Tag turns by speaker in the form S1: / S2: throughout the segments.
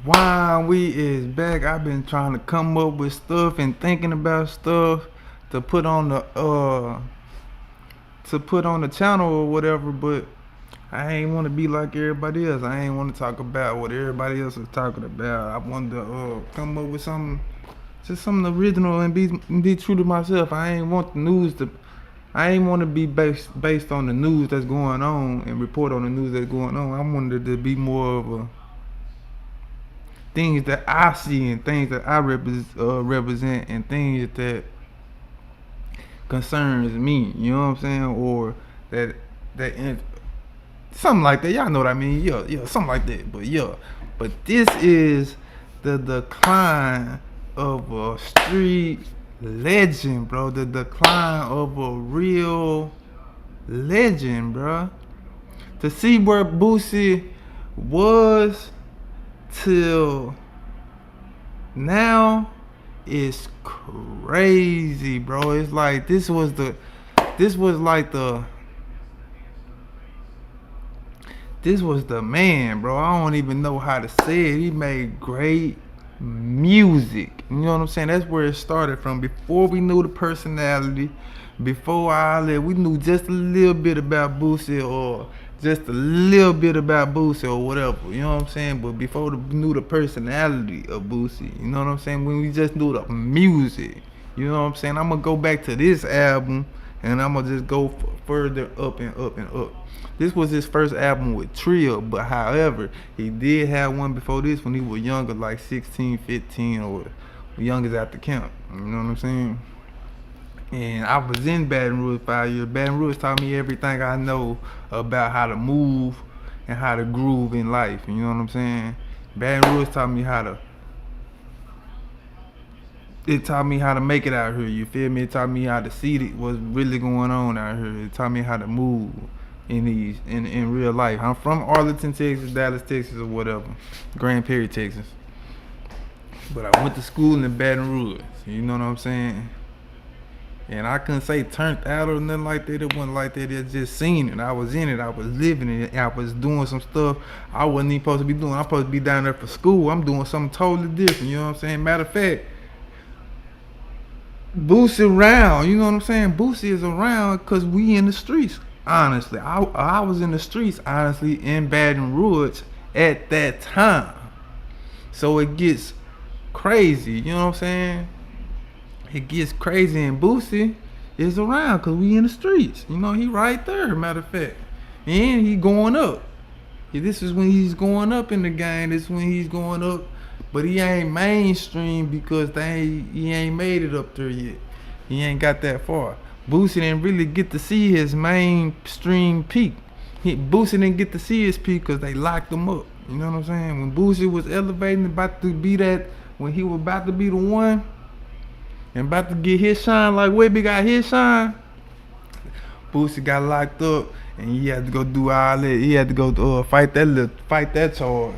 S1: Why we is back. I've been trying to come up with stuff and thinking about stuff to put on the channel or whatever, but I ain't want to be like everybody else. I ain't want to talk about what everybody else is talking about. I wanted to come up with something, just something original and be true to myself. I ain't want the news to. I ain't want to be based on the news that's going on and report on the news that's going on. I wanted to be more of a things that I see and things that I represent and things that concerns me. You know what I'm saying? Or that that something like that. Y'all know what I mean? Yeah, yeah, something like that. But yeah, but this is the decline of a street legend, bro. The decline of a real legend, bro. To see where Boosie was till now is crazy, bro. It's like this was like the this was the man, bro. I don't even know how to say it. He made great music. You know what I'm saying? That's where it started from. Before we knew the personality, before all that, we knew just a little bit about Boosie or just a little bit about Boosie or whatever. You know what I'm saying? But before we knew the personality of Boosie, you know what I'm saying? When we just knew the music, you know what I'm saying? I'm gonna go back to this album and I'm gonna just go further up and up and up. This was his first album with Trio, but however, he did have one before this when he was younger, like 16, 15, or youngest at the camp. You know what I'm saying? And I was in Baton Rouge 5 years. Baton Rouge taught me everything I know about how to move and how to groove in life. You know what I'm saying? Baton Rouge taught me how to. It taught me how to make it out here. You feel me? It taught me how to see what's really going on out here. It taught me how to move in real life. I'm from Arlington, Texas, Dallas, Texas, or whatever, Grand Prairie, Texas. But I went to school in Baton Rouge. You know what I'm saying? And I couldn't say turned out or nothing like that. It wasn't like that. It just seen it. I was in it. I was living it. I was doing some stuff I wasn't even supposed to be doing. I'm supposed to be down there for school. I'm doing something totally different. You know what I'm saying? Matter of fact, Boosie around. You know what I'm saying? Boosie is around because we in the streets. Honestly, I was in the streets. Honestly, in Baton Rouge at that time. So it gets crazy. You know what I'm saying? It gets crazy, and Boosie is around because we in the streets. You know, he right there. Matter of fact, and he going up. This is when he's going up in the game. This is when he's going up, but he ain't mainstream because he ain't made it up there yet. He ain't got that far. Boosie didn't really get to see his mainstream peak. Boosie didn't get to see his peak because they locked him up. You know what I'm saying? When Boosie was elevating, about to be that, when he was about to be the one, and about to get his shine like Webby got his shine, Boosie got locked up, and he had to go do all that. He had to go fight that charge,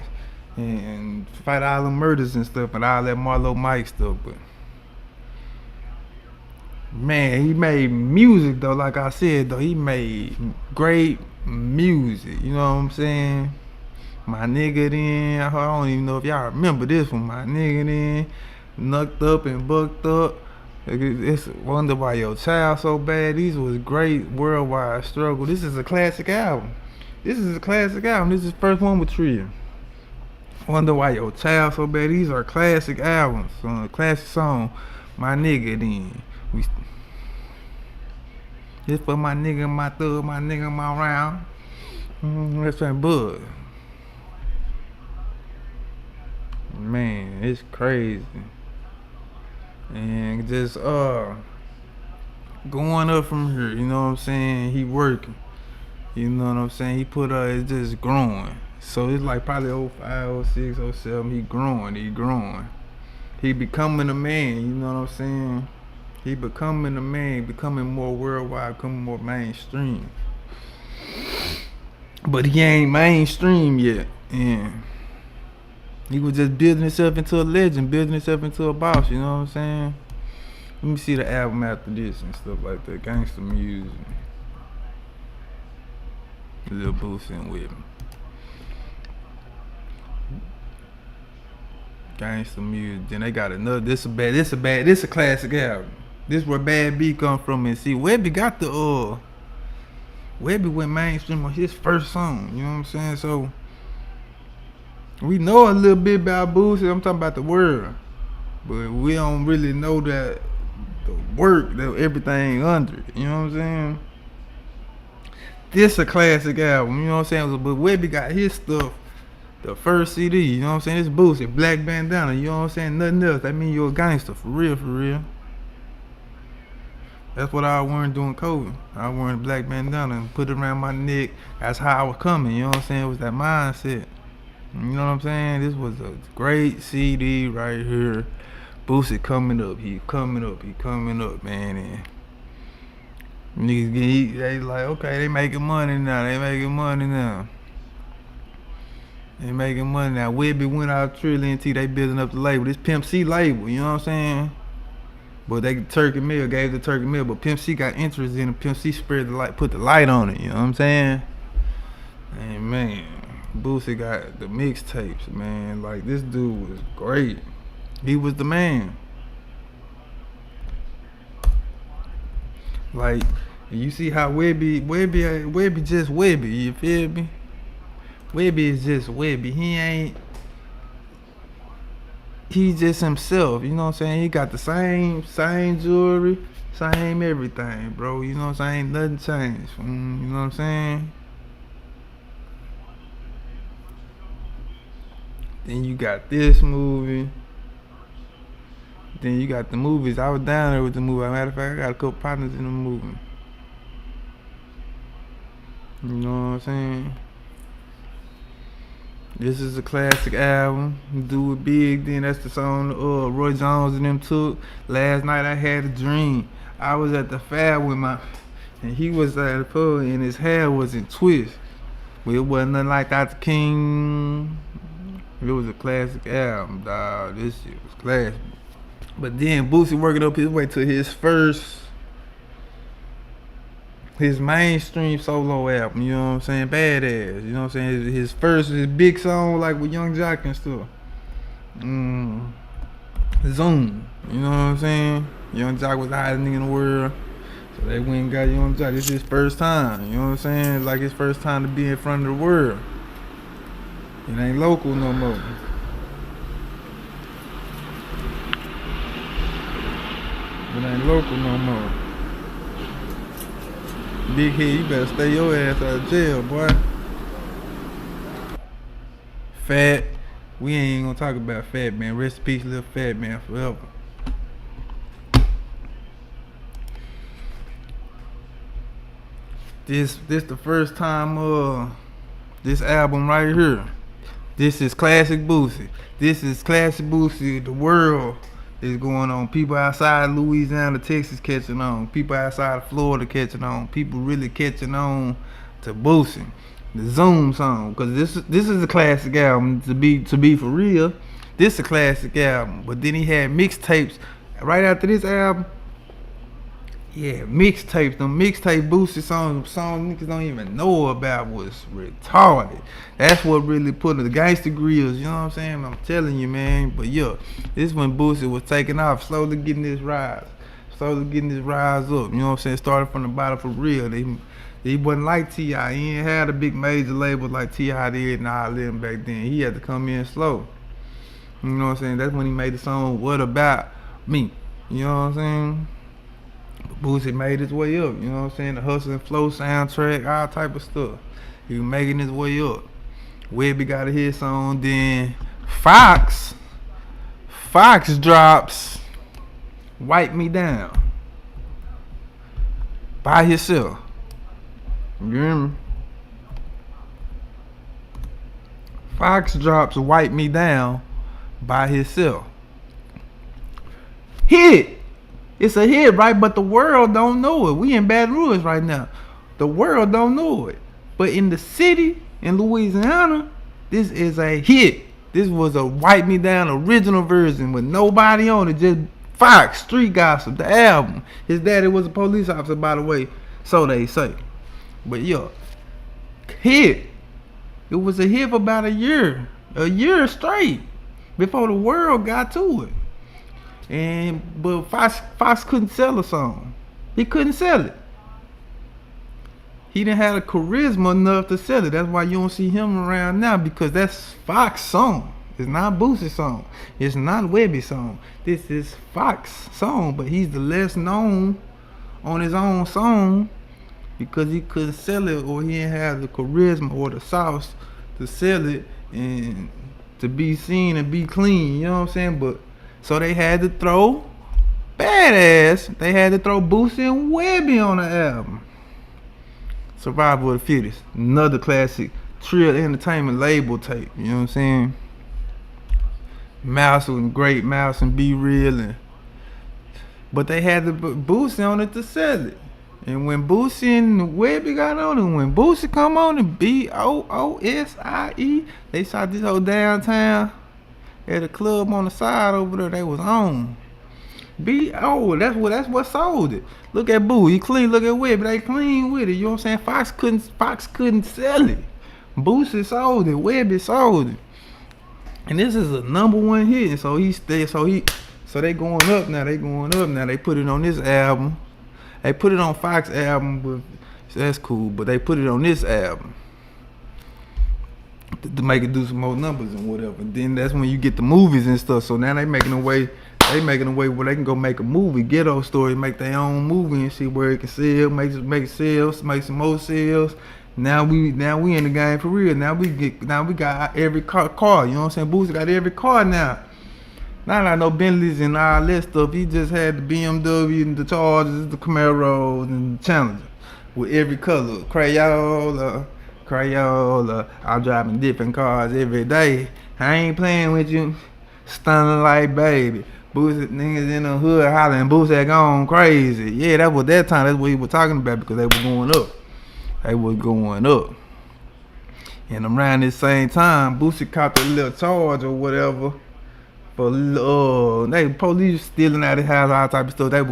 S1: and fight all the murders and stuff, and all that Marlo Mike stuff. But man, he made music though. Like I said though, he made great music. You know what I'm saying? My nigga then, I don't even know if y'all remember this one. My nigga then, Knucked Up and Bucked Up. It's Wonder Why Your Child So Bad. These was great worldwide struggle. This is a classic album. This is a classic album. This is the first one with Trio. Wonder Why Your Child So Bad. These are classic albums. Classic song. My nigga then. This for my nigga, my thug, my nigga, my round. That's that Bud. Man, it's crazy. And just going up from here, you know what I'm saying? He working. You know what I'm saying? He put it's just growing. So it's like probably 05, 06, 07. He growing. He becoming a man, you know what I'm saying? He becoming a man, becoming more worldwide, becoming more mainstream. But he ain't mainstream yet. And he was just building himself into a legend, building himself into a boss, you know what I'm saying? Let me see the album after this and stuff like that. Gangsta music. Lil Boosie and with him. Gangsta music. Then they got another. This a classic album. This where Bad B come from. And see, Webby got the Webby went mainstream on his first song. You know what I'm saying? So we know a little bit about Boosie. I'm talking about the world, but we don't really know that the work, that everything under it. You know what I'm saying? This a classic album. You know what I'm saying? But Webby got his stuff. The first CD, you know what I'm saying? It's Boosie, Black Bandana, you know what I'm saying? Nothing else. That mean you're a gangster, for real, for real. That's what I was wearing during COVID. I was wearing a black bandana and put it around my neck. That's how I was coming, you know what I'm saying? It was that mindset. You know what I'm saying? This was a great CD right here. Boosie coming up, he coming up, man. And niggas they like, okay, they making money now. Webby went out Trillion T, they building up the label. This Pimp C label, you know what I'm saying? But they gave the Turkey Mill, but Pimp C got interest in it. Pimp C spread the light, put the light on it, you know what I'm saying? And man, Boosie got the mixtapes, man. Like, this dude was great. He was the man. Like, you see how Webby just Webby, you feel me? Webby is just Webby. He's just himself, you know what I'm saying? He got the same jewelry, same everything, bro. You know what I'm saying? Nothing changed. You know what I'm saying? Then you got this movie. Then you got the movies. I was down there with the movie. As a matter of fact, I got a couple partners in the movie. You know what I'm saying? This is a classic album. Do It Big, then that's the song Roy Jones and them took. Last night I had a dream. I was at the fair with and he was at the pub and his hair was in twist. But it wasn't nothing like Dr. King. It was a classic album, dawg. This shit was classic. But then Boosie working up his way to his mainstream solo album, you know what I'm saying? Badass, you know what I'm saying? His big song, like with Young Jock and stuff. Zoom, you know what I'm saying? Young Jock was the hottest nigga in the world. So they went and got Young Jock. This is his first time, you know what I'm saying? It's like his first time to be in front of the world. It ain't local no more. It ain't local no more. Big head, you better stay your ass out of jail, boy. Fat, we ain't gonna talk about Fat Man. Rest in peace, little Fat Man, forever. This the first time this album right here. This is classic Boosie. The world is going on. People outside Louisiana, Texas catching on. People outside of Florida catching on. People really catching on to Boosie. The Zoom song, because this is a classic album. To be for real, this is a classic album. But then he had mixtapes right after this album. Yeah, mixtapes. Them mixtape Boosie songs niggas don't even know about was retarded. That's what really put the gangster grills, you know what I'm saying? I'm telling you, man. But yeah, this when Boosie was taking off, slowly getting his rise up, you know what I'm saying? Starting from the bottom for real. He wasn't like T.I. He ain't had a big major label like T.I. did and all them back then. He had to come in slow. You know what I'm saying? That's when he made the song What About Me? You know what I'm saying? Boosie made his way up, you know what I'm saying? The Hustle and Flow soundtrack, all type of stuff. He was making his way up. Webby got a hit song, then Fox drops Wipe Me Down by himself. You hear me? Fox drops Wipe Me Down by himself. Hit! It's a hit, right? But the world don't know it. We in Baton Rouge right now. The world don't know it. But in the city, in Louisiana, this is a hit. This was a Wipe Me Down original version with nobody on it. Just Fox, Street Gossip, the album. His daddy was a police officer, by the way. So they say. But yeah, hit. It was a hit for about a year straight. before the world got to it. But Fox couldn't sell a song. He couldn't sell it. He didn't have the charisma enough to sell it. That's why you don't see him around now, because that's Fox song. It's not Boosie song. It's not Webby song. This is Fox song, but he's the less known on his own song because he couldn't sell it, or he didn't have the charisma or the sauce to sell it and to be seen and be clean. You know what I'm saying? But so they had to throw Badass. They had to throw Boosie and Webby on the album. Survival of the Fittest, another classic Trill Entertainment label tape. You know what I'm saying? Mouse and Great Mouse and Be Real, but they had to put Boosie on it to sell it. And when Boosie and Webby got on it, when Boosie come on it, BOOSIE, they shot this whole downtown at a club on the side over there. They was on. That's what sold it. Look at Boo, he clean. Look at Webby, they clean with it. You know what I'm saying? Fox couldn't sell it. Boosie sold it. Webby sold it. And this is a #1 hit. And so they going up now. They put it on this album. They put it on Fox album, but that's cool. But they put it on this album to make it do some more numbers and whatever. And then that's when you get the movies and stuff. So now they making a way where they can go make a movie, Ghetto Story, make their own movie and see where it can sell, make sales, make some more sales. Now we in the game for real. Now we got every car. You know what I'm saying? Boosie got every car now. Not like no Bentleys and all that stuff. He just had the BMW and the Chargers, the Camaros and the Challenger with every color. Crayola. I'm driving different cars every day. I ain't playing with you. Stunning like baby. Boosie niggas in the hood hollering. Boosie gone crazy. Yeah, that was that time. That's what he was talking about, because they were going up. And around this same time, Boosie caught the little charge or whatever for they police stealing out of his house, all type of stuff. They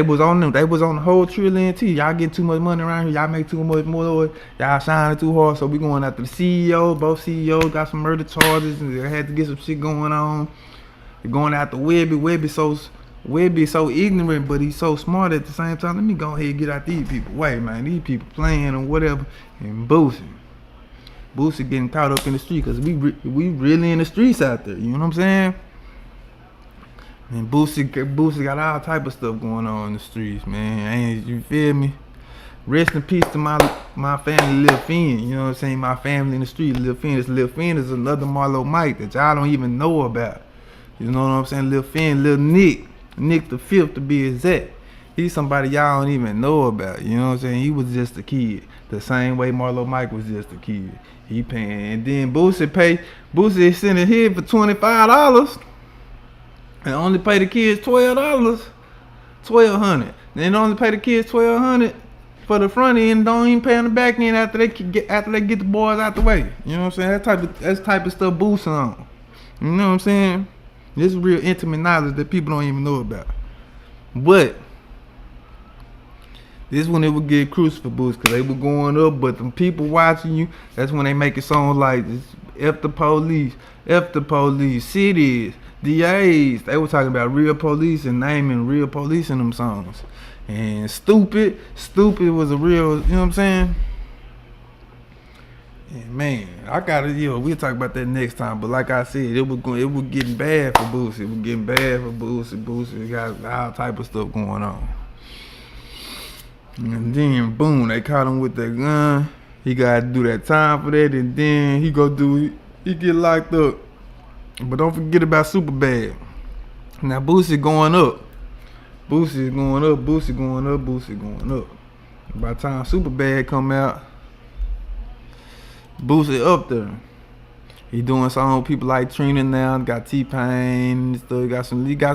S1: was on the whole Trill NT. Y'all getting too much money around here. Y'all make too much more. Y'all shining too hard. So we going after the CEO. Both CEOs got some murder charges, and they had to get some shit going on. They're going after Webby. Webby so ignorant, but he's so smart at the same time. Let me go ahead and get out these people. Wait, man, these people playing and whatever. And Boosie getting caught up in the street, because we really in the streets out there. You know what I'm saying? And Boosie got all type of stuff going on in the streets, man. You feel me? Rest in peace to my family, Lil Finn. You know what I'm saying? My family in the street, Lil Finn. Lil Finn is another Marlo Mike that y'all don't even know about. You know what I'm saying? Lil Finn, Lil Nick the Fifth to be exact. He's somebody y'all don't even know about. You know what I'm saying? He was just a kid, the same way Marlo Mike was just a kid. He paying, and then Boosie sent it here for $25 and only pay the kids $1,200. Then only pay the kids $1,200 for the front end. Don't even pay on the back end after they get the boys out the way. You know what I'm saying? That's type of stuff Boosie on. You know what I'm saying? This is real intimate knowledge that people don't even know about. But this when it would get crucial for Boosie, because they were going up, but the people watching you, that's when they making songs like this. F the police, cities, DAs. They were talking about real police and naming real police in them songs. And stupid was a real, you know what I'm saying? And man, we'll talk about that next time. But like I said, it was getting bad for Boosie. Boosie got all type of stuff going on. And then boom, they caught him with that gun. He got to do that time for that, and then he get locked up. But don't forget about Superbad. Now Boosie going up. Boosie going up. By the time Superbad come out, Boosie up there. He doing songs with people like Trina now. Got T-Pain and stuff. He got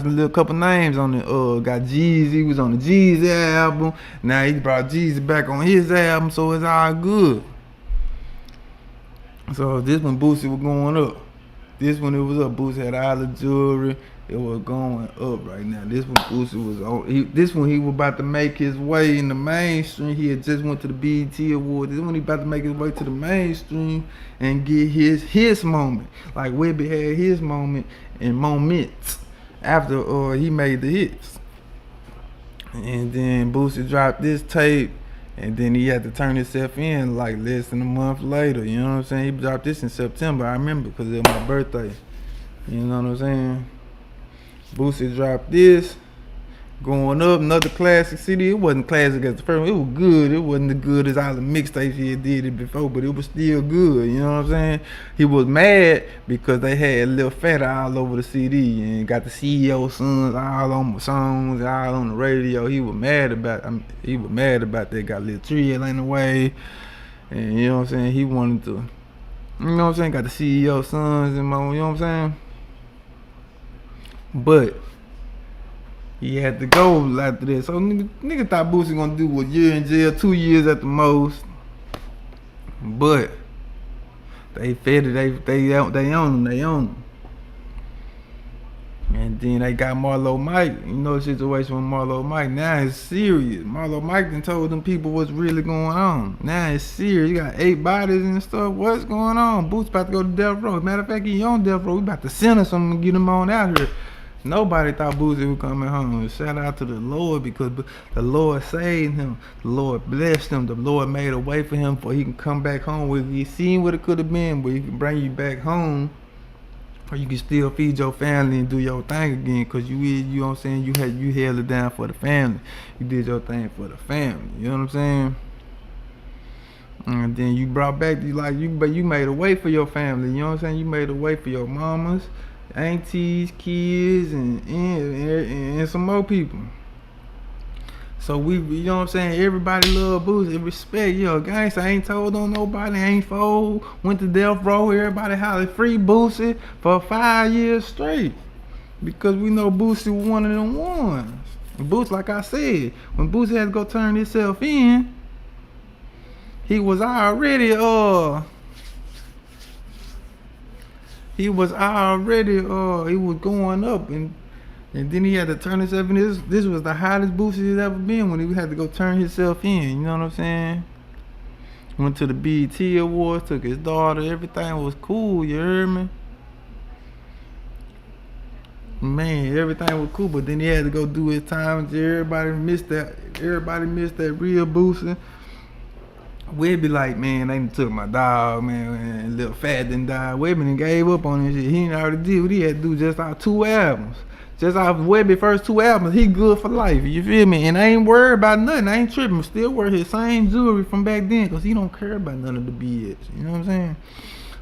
S1: some little couple names on it. Got Jeezy. Was on the Jeezy album. Now he brought Jeezy back on his album, so it's all good. So this when Boosie was going up. This one it was up. Boosie had all the jewelry. It was going up right now. This one Boosie was on. This one he was about to make his way in the mainstream. He had just went to the BET Awards. This one he about to make his way to the mainstream and get his moment. Like Webby had his moment and moments after he made the hits. And then Boosie dropped this tape. And then he had to turn himself in like less than a month later. You know what I'm saying? He dropped this in September. I remember because it was my birthday. You know what I'm saying? Boosie dropped this. Going Up, another classic CD. It wasn't classic as the first one. It was good. It wasn't as good as all the mixtapes he had did it before, but it was still good. You know what I'm saying? He was mad because they had Lil Fatter all over the CD and got the CEO sons all on the songs, all on the radio. He was mad about. That. Got Lil Trill in the way, and you know what I'm saying. He wanted to. You know what I'm saying? Got the CEO sons and more. You know what I'm saying? But he had to go after this. So nigga thought Boosie gonna do a year in jail, 2 years at the most. But they fed it, they own him. And then they got Marlo Mike. You know the situation with Marlo Mike. Now it's serious. Marlo Mike done told them people what's really going on. Now it's serious. You got 8 bodies and stuff. What's going on? Boots about to go to death row. Matter of fact, he on death row. We about to sentence him and get him on out here. Nobody thought Boosie was coming home. Shout out to the Lord because the Lord saved him. The Lord blessed him. The Lord made a way for him for he can come back home. With you seen what it could have been, but he can bring you back home, or you can still feed your family and do your thing again. Cause you know what I'm saying. You held it down for the family. You did your thing for the family. You know what I'm saying. And then you brought back but you made a way for your family. You know what I'm saying. You made a way for your mamas, aunties, kids, and some more people. So you know what I'm saying, everybody love Boosie, respect, yo, gangsta ain't told on nobody, ain't fold, went to death row, everybody hollered free Boosie for 5 years straight. Because we know Boosie was one of them ones. Boosie, like I said, when Boosie had to go turn himself in, he was already he was going up, and then he had to turn himself in. This was the hottest Boosie he's ever been when he had to go turn himself in. You know what I'm saying? Went to the BET Awards, took his daughter, everything was cool. You heard me? Man, everything was cool, but then he had to go do his time. Everybody missed that real Boosie. We'd be like, man, they took my dog, man, and Lil Fat didn't die. Webby done gave up on this shit. He already did what he had to do just off 2 albums. Just off Webby's first 2 albums, he good for life, you feel me? And I ain't worried about nothing, I ain't tripping. Still wear his same jewelry from back then, because he don't care about none of the BS, you know what I'm saying?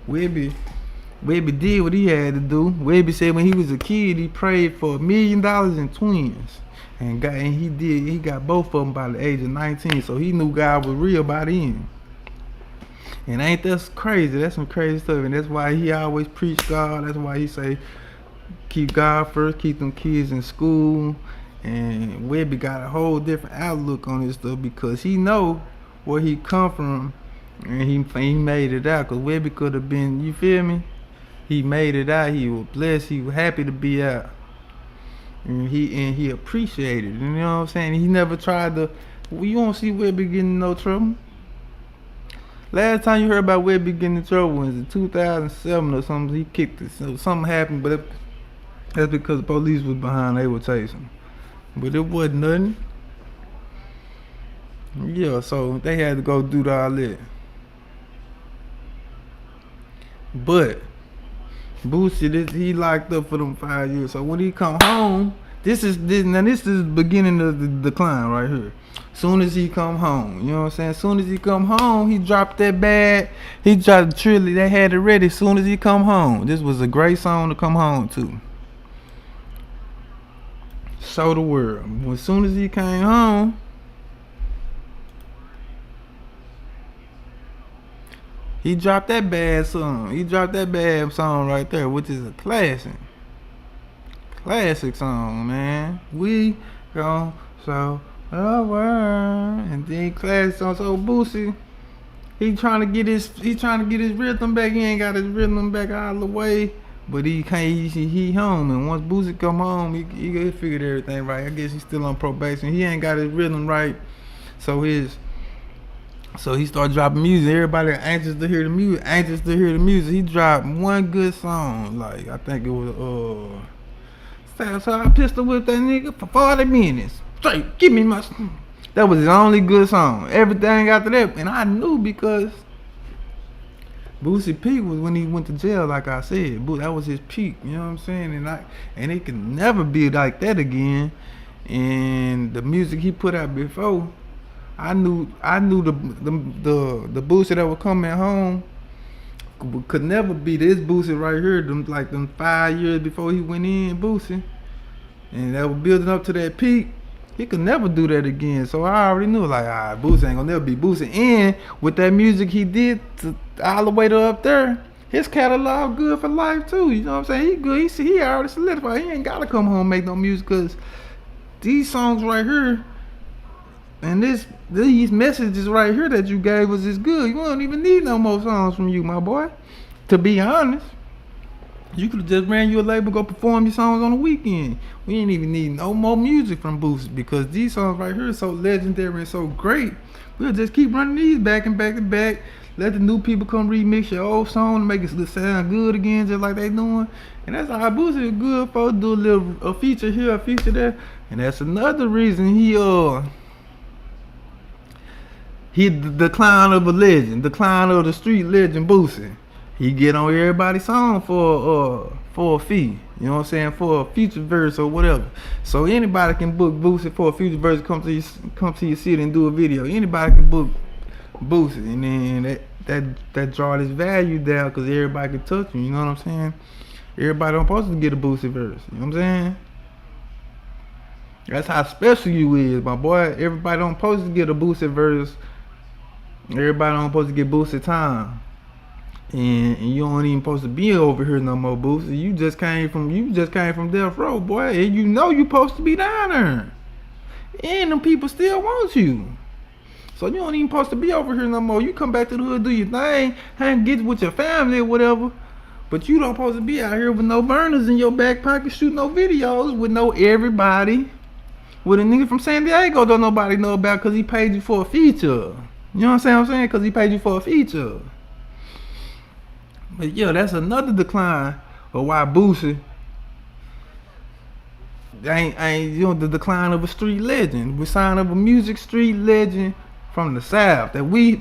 S1: Webby did what he had to do. Webby said when he was a kid, he prayed for $1 million in twins. And he got both of them by the age of 19, so he knew God was real by then. And ain't that crazy? That's some crazy stuff, and that's why he always preach God. That's why he say keep God first, keep them kids in school. And Webby got a whole different outlook on this stuff because he know where he come from, and he made it out. Cause Webby could have been, you feel me? He made it out. He was blessed. He was happy to be out. And he appreciated it, you know what I'm saying? He never tried to. You won't see Webby getting in no trouble. Last time you heard about Webby getting in trouble was in 2007 or something. He kicked it, so something happened, but that's because the police was behind. They were chasing, but it wasn't nothing. Yeah, so they had to go do all that. But Boosie, he locked up for them 5 years. So when he come home, this is the beginning of the decline right here. Soon as he come home, you know what I'm saying? Soon as he come home, he dropped that bag. He dropped the Trilly. They had it ready. Soon as he come home, this was a great song to come home to. Show the world. As soon as he came home, he dropped that bad song. He dropped that bad song right there, which is a classic song, man. We gon' show the world, and then classic song. So Boosie, he trying to get his rhythm back. He ain't got his rhythm back all the way, But he can't. He home, and once Boosie come home, he figured everything right. I guess he's still on probation. He ain't got his rhythm right, so he started dropping music. Everybody anxious to hear the music. Anxious to hear the music. He dropped one good song. Like I think it was so I pistol whipped that nigga for 40 minutes straight. Give me my. That was his only good song. Everything after that, and I knew because Boosie peak was when he went to jail, like I said. That was his peak, you know what I'm saying? And it can never be like that again. And the music he put out before, I knew the Boosie that was coming home could never be this Boosie right here. Them 5 years before he went in, Boosie, and that was building up to that peak. He could never do that again. So I already knew, like, Boosie ain't gonna never be Boosie. And with that music he did all the way to up there, his catalog good for life too. You know what I'm saying? He good. He already solidified. He ain't gotta come home and make no music, cause these songs right here and these messages right here that you gave us is good. You don't even need no more songs from you, my boy. To be honest. You could have just ran you a label, go perform your songs on the weekend. We ain't even need no more music from Boosie, because these songs right here are so legendary and so great. We'll just keep running these back and back to back. Let the new people come remix your old song and make it sound good again, just like they doing. And that's how Boosie is good for. Do a feature here, a feature there, and that's another reason he the decline of a legend, decline of the street legend Boosie. He get on everybody's song for a fee. You know what I'm saying? For a feature verse or whatever. So anybody can book Boosie for a feature verse, come to your city and do a video. Anybody can book Boosie, and then that draw this value down, because everybody can touch him. You know what I'm saying? Everybody don't supposed to get a Boosie verse. You know what I'm saying? That's how special you is, my boy. Everybody don't supposed to get a Boosie verse. Everybody don't supposed to get Boosie time. And you don't even supposed to be over here no more, Boosie. You just came from Death Row, boy. And you know you supposed to be down there. And them people still want you. So you don't even supposed to be over here no more. You come back to the hood, do your thing, hang, get with your family or whatever. But you don't supposed to be out here with no burners in your back pocket, shooting no videos with no everybody. With a nigga from San Diego don't nobody know about, because he paid you for a feature. You know what I'm saying? Because he paid you for a feature. But yeah, that's another decline of why Boosie ain't you know, the decline of a street legend. We signed up a music street legend from the South that we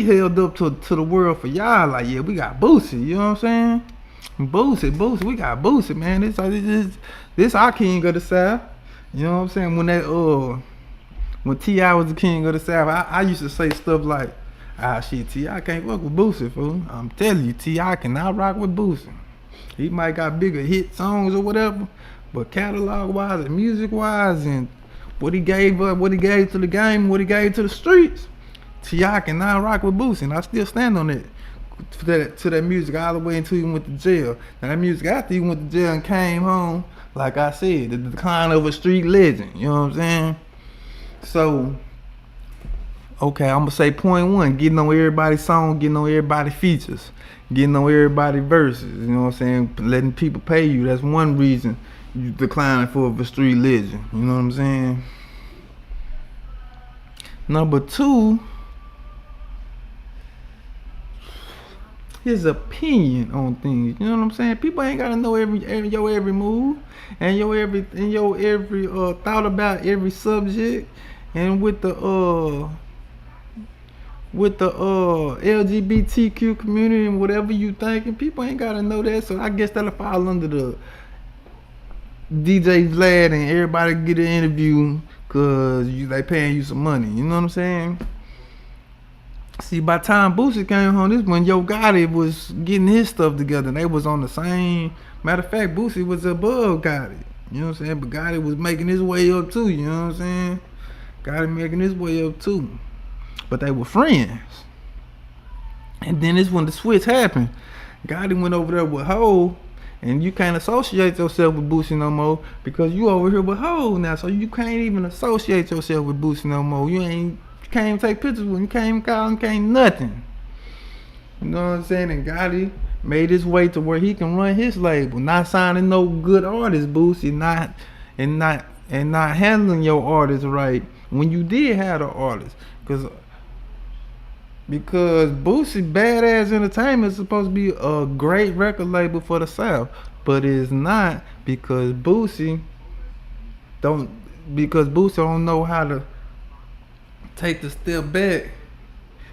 S1: held up to the world for y'all. Like, yeah, we got Boosie. You know what I'm saying? Boosie, we got Boosie, man. This our king of the South. You know what I'm saying? When T.I. was the king of the South, I used to say stuff like, shit, T.I. can't fuck with Boosie, fool. I'm telling you, T.I. cannot rock with Boosie. He might got bigger hit songs or whatever, but catalog-wise and music-wise and what he gave up, what he gave to the game, what he gave to the streets, T.I. cannot rock with Boosie, and I still stand on it. To that music all the way until he went to jail. Now that music after he went to jail and came home, like I said, the decline of a street legend. You know what I'm saying? So, okay, I'm gonna say point one: getting on everybody's song, getting on everybody's features, getting on everybody's verses. You know what I'm saying? Letting people pay you. That's one reason you declining for a street legend. You know what I'm saying? Number two, his opinion on things. You know what I'm saying? People ain't gotta know your every move and your every thought about every subject. And with the LGBTQ community and whatever you thinking, people ain't gotta know that. So I guess that'll fall under the DJ Vlad and everybody get an interview because they paying you some money. You know what I'm saying? See, by the time Boosie came home, this when Yo Gotti was getting his stuff together. They was on the same. Matter of fact, Boosie was above Gotti. You know what I'm saying? But Gotti was making his way up too. You know what I'm saying? Gotti making his way up too. But they were friends. And then this when the switch happened. Gotti went over there with Ho, and you can't associate yourself with Boosie no more because you over here with Ho now. So you can't even associate yourself with Boosie no more. You can't even take pictures with him. You can't even call him. Can't nothing. You know what I'm saying? And Gotti made his way to where he can run his label, not signing no good artists, Boosie, not handling your artist right when you did have the artist, because Boosie Badass Entertainment is supposed to be a great record label for the South, but it's not don't because Boosie don't know how to take the step back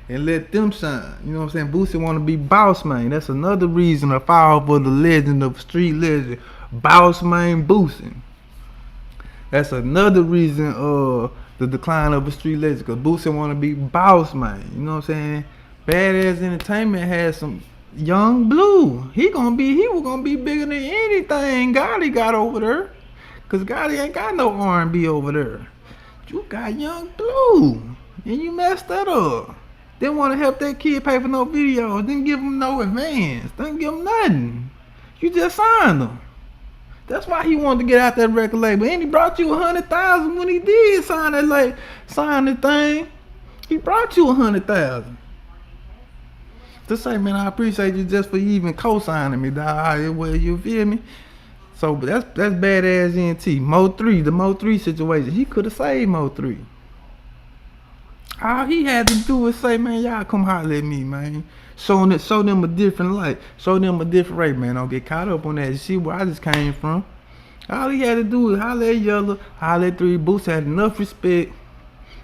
S1: and let them shine. You know what I'm saying? Boosie want to be boss man. That's another reason to fall for the legend of street legend, boss man Boosie. That's another reason the decline of a street legend, because Boosie want to be boss man. You know what I'm saying? Badass Entertainment has some young blue. He was gonna be bigger than anything Gotti got over there, cause Gotti ain't got no R&B over there. You got young blue, and you messed that up. Didn't want to help that kid pay for no videos. Didn't give him no advance. Didn't give him nothing. You just signed him. That's why he wanted to get out that record label. And he brought you 100,000 when he did sign the thing. He brought you 100,000. To say, man, I appreciate you just for even co-signing me, dog. Well, you feel me? So, but that's badass NT. The Mo 3 situation. He could have saved Mo 3. All he had to do was say, man, y'all come holler at me, man. Show them a different light. Show them a different rate, man. Don't get caught up on that. You see where I just came from. All he had to do was holler at Yellow, holler at 3. Boots had enough respect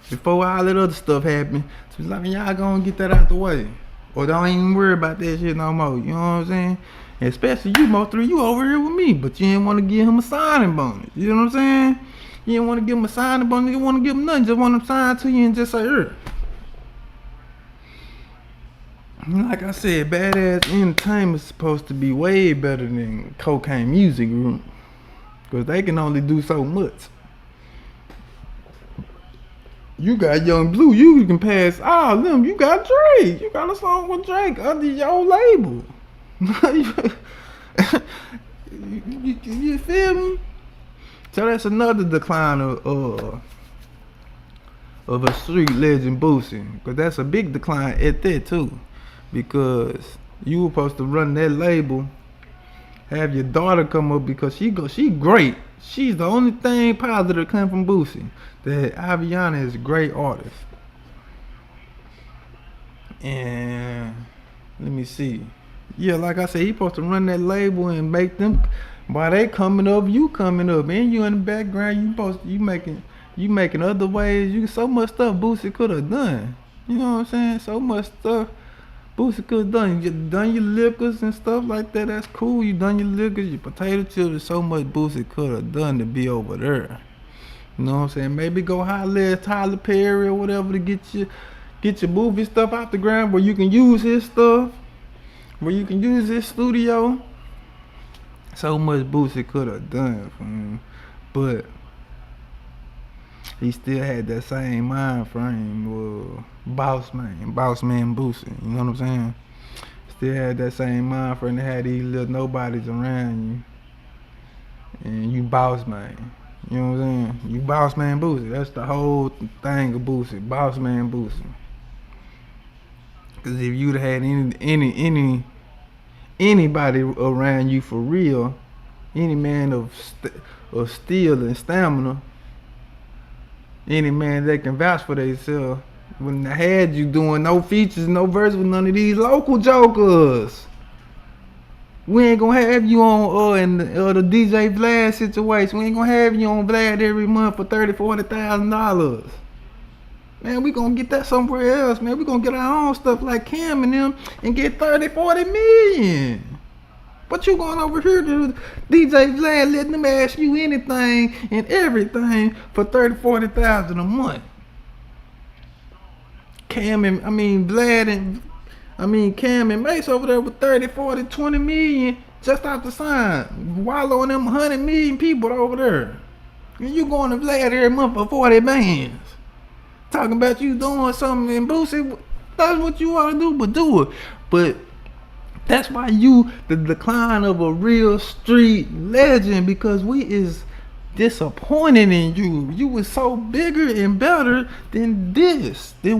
S1: before all that other stuff happened. So it's like, y'all gonna get that out the way. Or don't even worry about that shit no more. You know what I'm saying? And especially you, Mo 3, you over here with me. But you didn't want to give him a signing bonus. You know what I'm saying? You didn't want to give him a signing bonus. You didn't want to give him nothing. Just want him signed to you and just say, Like I said, Badass Entertainment is supposed to be way better than Cocaine Music Group, because they can only do so much. You got Young Blue, you can pass all them. You got Drake. You got a song with Drake under your label. You feel me? So that's another decline of a street legend Boosie, because that's a big decline at that too. Because you were supposed to run that label, have your daughter come up, because she great. She's the only thing positive come from Boosie. That Aviana is a great artist. And let me see. Yeah, like I said, he supposed to run that label and make them, while they coming up, you coming up, and you in the background, you making other ways. So much stuff Boosie could have done. You know what I'm saying? So much stuff Boosie could have done. You done your liquors and stuff like that. That's cool. You done your liquors, your potato chips. There's so much Boosie could have done to be over there. You know what I'm saying? Maybe go holler at Tyler Perry or whatever to get your movie stuff out the ground, where you can use his stuff, where you can use his studio. So much Boosie could have done for him, but he still had that same mind frame. Boss man Boosie. You know what I'm saying? Still had that same mind frame. They had these little nobodies around you, and you boss man. You know what I'm saying? You boss man Boosie. That's the whole thing of Boosie. Boss man Boosie. Cause if you'd had anybody around you for real, any man of steel and stamina, any man that can vouch for themselves, wouldn't have had you doing no features, no verse with none of these local jokers. We ain't gonna have you on in the DJ Vlad situation. We ain't gonna have you on Vlad every month for $30,000-$40,000. Man, we gonna get that somewhere else, man. We gonna get our own stuff like Cam and them and get 30-40 million. But you going over here to DJ Vlad, letting them ask you anything and everything for $30,000-$40,000 a month. Cam and Mace over there with 30, 40, 20 million just out the sign. Wallow on them 100 million people over there. And you going to Vlad every month for 40 bands. Talking about you doing something in Boosie. That's what you want to do, but do it. But that's why the decline of a real street legend, because we is disappointed in you. You was so bigger and better than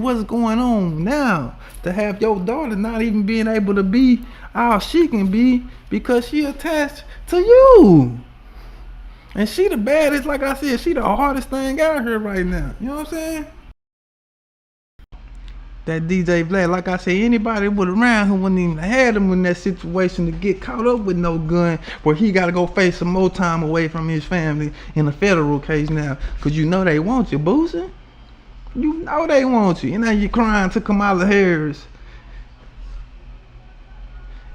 S1: what's going on now. To have your daughter not even being able to be all she can be because she attached to you. And she the baddest, like I said, she the hardest thing out here right now. You know what I'm saying? That DJ Vlad, like I said, anybody with around who wouldn't even had him in that situation to get caught up with no gun, where he got to go face some more time away from his family in a federal case now, cause you know they want you, Boosie. You know they want you, and now you crying to Kamala Harris.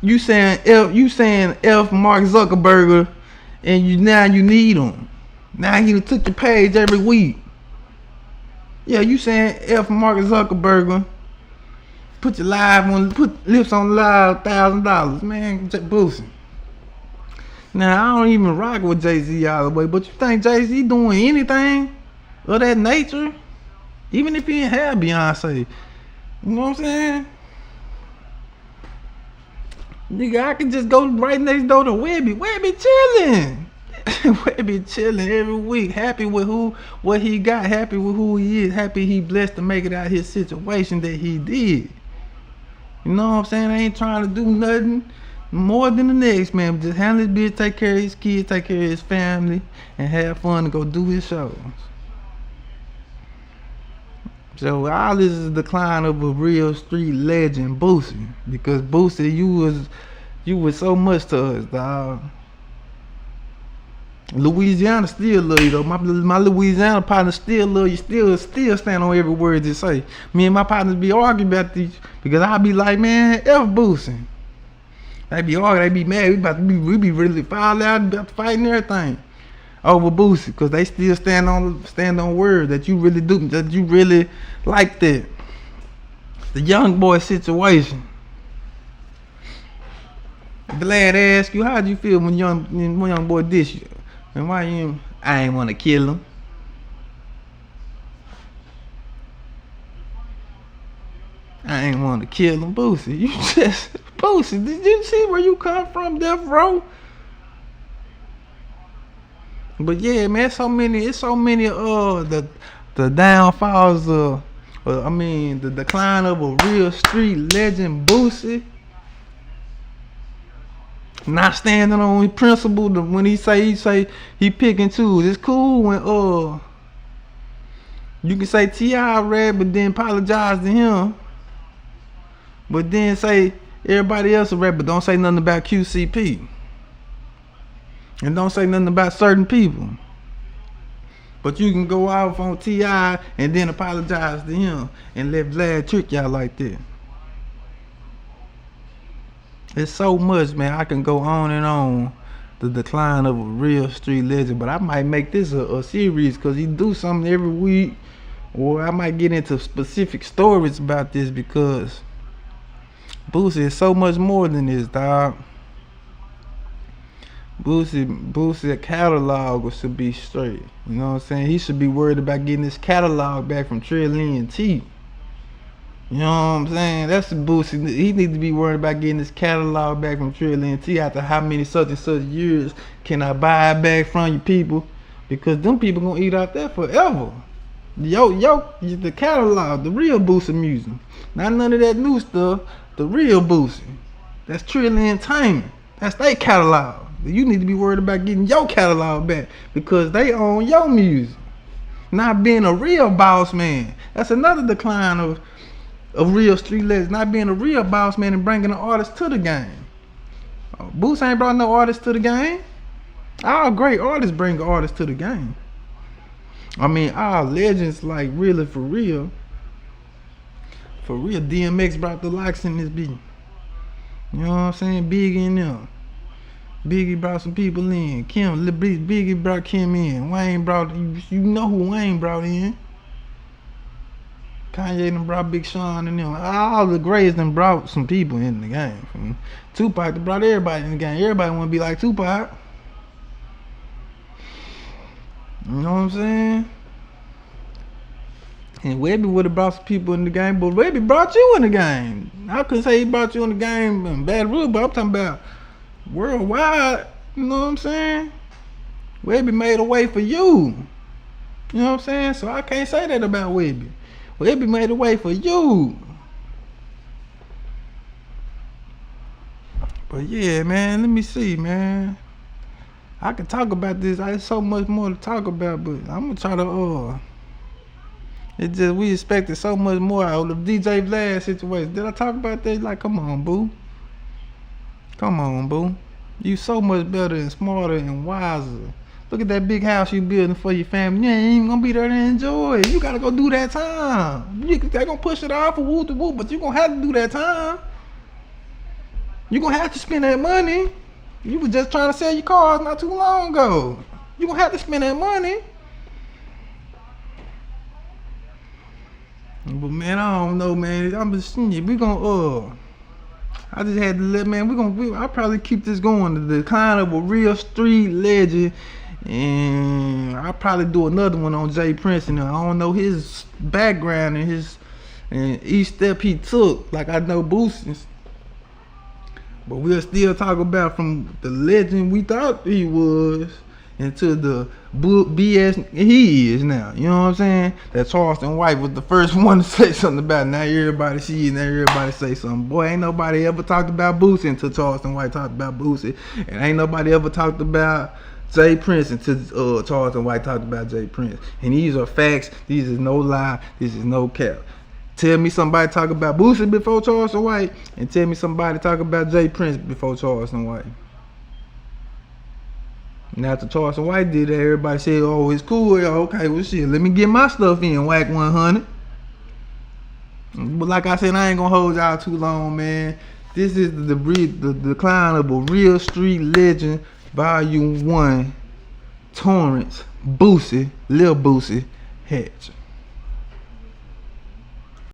S1: You saying F Mark Zuckerberg, and now you need him. Now he took your page every week. Yeah, you saying F Mark Zuckerberg. Put your put lips on live $1,000, man. Boosie. Now I don't even rock with Jay-Z all the way, but you think Jay-Z doing anything of that nature? Even if he ain't have Beyonce, you know what I'm saying? Nigga, I can just go right next door to Webby. Webby chilling. Webby chilling every week, happy with what he got, happy with who he is, happy he blessed to make it out of his situation that he did. You know what I'm saying? I ain't trying to do nothing more than the next man. Just handle his bitch, take care of his kids, take care of his family, and have fun and go do his shows. So all this is the decline of a real street legend, Boosie. Because Boosie, you was so much to us, dog. Louisiana still love you though. My Louisiana partner still love you. Still stand on every word you say. Me and my partners be arguing about these because I be like, man, F Boosie. They be arguing, they be mad. We be really foul out about to fight and everything over Boosie because they still stand on word that you really do, that you really like that. The young boy situation. Glad to ask you, how'd you feel when young boy dish you? And why you? I ain't wanna kill him. I ain't wanna kill him, Boosie. You just Boosie. Did you see where you come from, Death Row? But yeah, man, it's so many the downfalls of, the decline of a real street legend, Boosie. Not standing on his principle when he say he pick and choose. It's cool when you can say T.I. rap but then apologize to him. But then say everybody else a rap but don't say nothing about QCP. And don't say nothing about certain people. But you can go off on T.I. and then apologize to him and let Vlad trick y'all like that. It's so much, man. I can go on and on the decline of a real street legend, but I might make this a series because he do something every week, or I might get into specific stories about this because Boosie is so much more than this, dog. Boosie catalog should be straight. You know what I'm saying? He should be worried about getting his catalog back from Trillion T. You know what I'm saying? That's the Boosie. He needs to be worried about getting his catalog back from Trillion T after how many such and such years can I buy it back from you people? Because them people gonna eat out there forever. The catalog, the real Boosie music. Not none of that new stuff. The real Boosie. That's Trillion Entertainment. That's their catalog. You need to be worried about getting your catalog back because they own your music. Not being a real boss man. That's another decline of real street legends, not being a real boss man and bringing an artist to the game. Boosie ain't brought no artist to the game. All great artists bring artists to the game. I mean, all legends, like really for real. For real, DMX brought the likes in this beat. You know what I'm saying? Biggie in there. Biggie brought some people in. Biggie brought Kim in. Wayne brought, you know who Wayne brought in. Kanye done brought Big Sean and them. All the greats done brought some people in the game. From Tupac done brought everybody in the game. Everybody want to be like Tupac. You know what I'm saying? And Webby would have brought some people in the game, but Webby brought you in the game. I couldn't say he brought you in the game in Baton Rouge, but I'm talking about worldwide. You know what I'm saying? Webby made a way for you. You know what I'm saying? So I can't say that about Webby. Webby made a way for you. But yeah, man, let me see, man. I can talk about this. There's so much more to talk about, but I'm gonna try to it just, we expected so much more out of the DJ Vlad situation. Did I talk about that? Like, come on, boo. Come on, boo. You so much better and smarter and wiser. Look at that big house you building for your family. You ain't even gonna be there to enjoy it. You gotta go do that time. They gonna push it off for woo to woo, but you gonna have to do that time. You gonna have to spend that money. You was just trying to sell your cars not too long ago. You gonna have to spend that money. But man, I don't know, man. I'm just we gonna I just had to let, man. I'll probably keep this going. The decline of a real street legend, and I'll probably do another one on Jay Prince. And I don't know his background and each step he took, like I know Boosie's. But we'll still talk about from the legend we thought he was into the BS he is now. You know what I'm saying? That Charleston White was the first one to say something about it. Now everybody see it, now everybody say something. Boy, ain't nobody ever talked about Boosie until Charleston White talked about Boosie. And ain't nobody ever talked about Jay Prince until Charleston White talked about Jay Prince. And these are facts. These is no lie. This is no cap. Tell me somebody talk about Boosie before Charleston White, and tell me somebody talk about Jay Prince before Charleston White. And after Charleston White did that, everybody said, oh, it's cool. Okay, well, shit, let me get my stuff in, whack 100. But like I said, I ain't gonna hold y'all too long, man. This is the decline of a real street legend, Volume 1, Torrance, Boosie, Lil Boosie, Hatch.